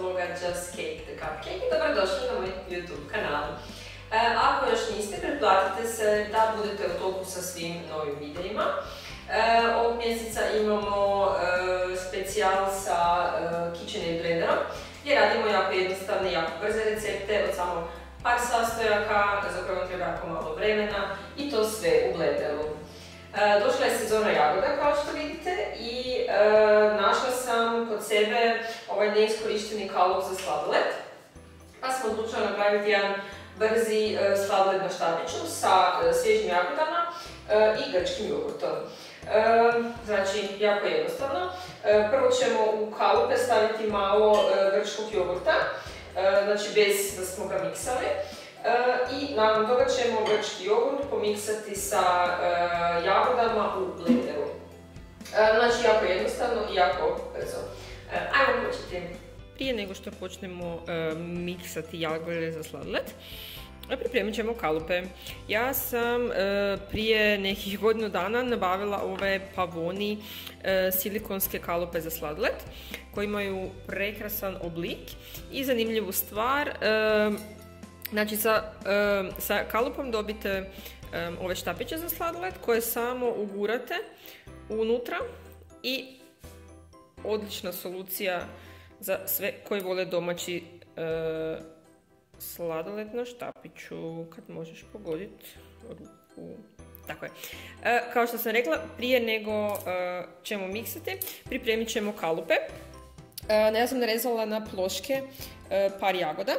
vloga Just Cake the Cupcake i dobrodošli na moj YouTube kanal. Ako još niste, pretplatite se da budete u toku sa svim novim videima. Ovog mjeseca imamo specijal sa KitchenAid blenderom gdje radimo jako jednostavne, jako brze recepte od samo par sastojaka za koje vam treba jako malo vremena i to sve u blenderu. Došla je sezona jagoda kao što vidite i našla sam kod sebe ovaj neiskorišteni kalup za sladoled. Pa sam odlučila napraviti jedan brzi sladoled na štapiću sa svježim jagodama i grčkim jogurtom. Znači, jako jednostavno. Prvo ćemo u kalupe staviti malo grčkog jogurta, znači bez da smo ga miksali. I nakon toga ćemo grčki jogurt pomiksati sa jagodama u blenderu. Znači, jako jednostavno i jako brzo. Ajmo početi. Prije nego što počnemo miksati jagode za sladoled, pripremit ćemo kalupe. Ja sam prije nekih godinu dana nabavila ove Pavoni silikonske kalupe za sladoled koji imaju prekrasan oblik i zanimljivu stvar. Znači sa kalupom dobite ove štapiće za sladoled koje samo ugurate unutra i odlična solucija za sve koji vole domaći sladoled na štapiću, kad možeš pogoditi ruku. Tako je. Kao što sam rekla, prije nego ćemo miksati, pripremit ćemo kalupe. Ja sam narezala na ploške par jagoda,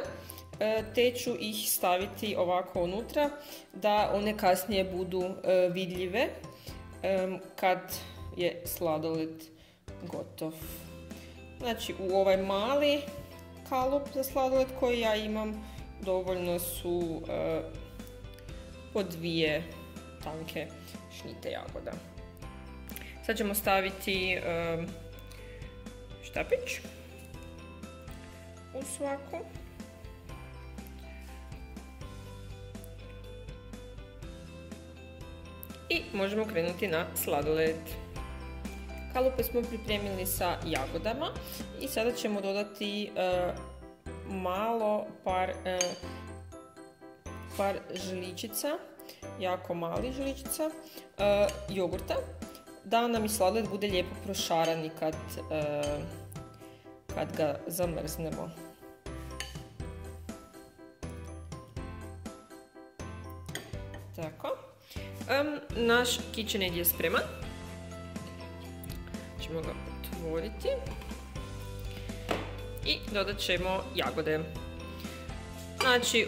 te ću ih staviti ovako unutra da one kasnije budu vidljive kad je sladoled gotov. Znači, u ovaj mali kalup za sladoled koji ja imam dovoljno su po 2 tanke šnite jagoda. Sad ćemo staviti štapić u svaku. I možemo krenuti na sladoled. Kalupe smo pripremili sa jagodama i sada ćemo dodati malo par žličica, jako malih žličica jogurta, da nam i sladoled bude lijepo prošaran i kad ga zamrznemo. Tako. Naš KitchenAid je spreman. Ćemo ga otvoriti i dodat ćemo jagode. Znači,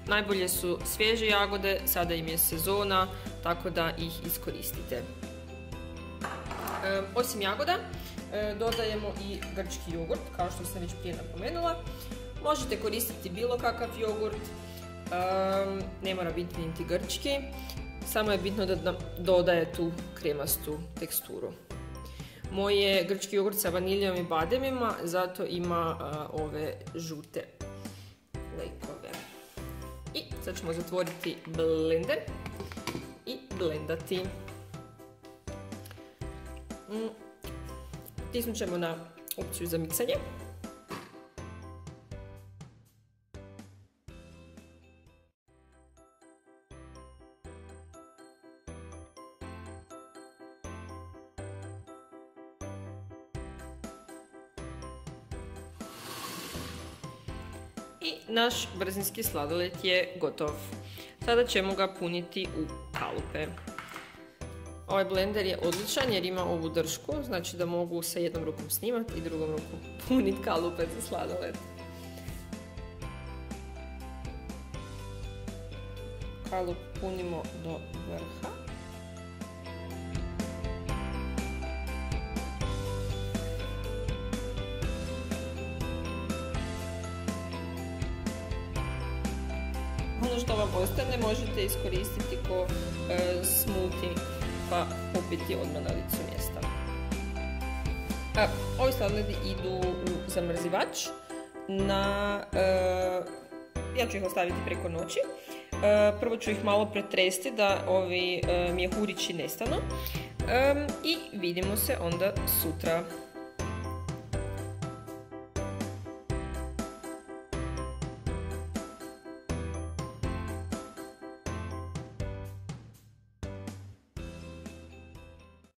najbolje su svježe jagode, sada im je sezona, tako da ih iskoristite. Osim jagoda, dodajemo i grčki jogurt, kao što sam već prije napomenula. Možete koristiti bilo kakav jogurt, ne mora biti niti grčki, samo je bitno da nam dodaje tu kremastu teksturu. Moj je grčki jogurt sa vaniljom i bademima, zato ima ove žute flekove. I sad ćemo zatvoriti blender i blendati. Stisnut ćemo na opciju za miksanje. I naš brzinski sladoled je gotov. Sada ćemo ga puniti u kalupe. Ovaj blender je odličan jer ima ovu držku, znači da mogu sa jednom rukom snimati i drugom rukom puniti kalupe za sladoled. Kalup punimo do vrha. Ono što vam ostane možete iskoristiti ko smoothie pa popiti odmah na licu mjesta. Ovi sladoledi idu u zamrzivač. Ja ću ih ostaviti preko noći. Prvo ću ih malo pretresti da ovi mjehurići nestanu. I vidimo se onda sutra.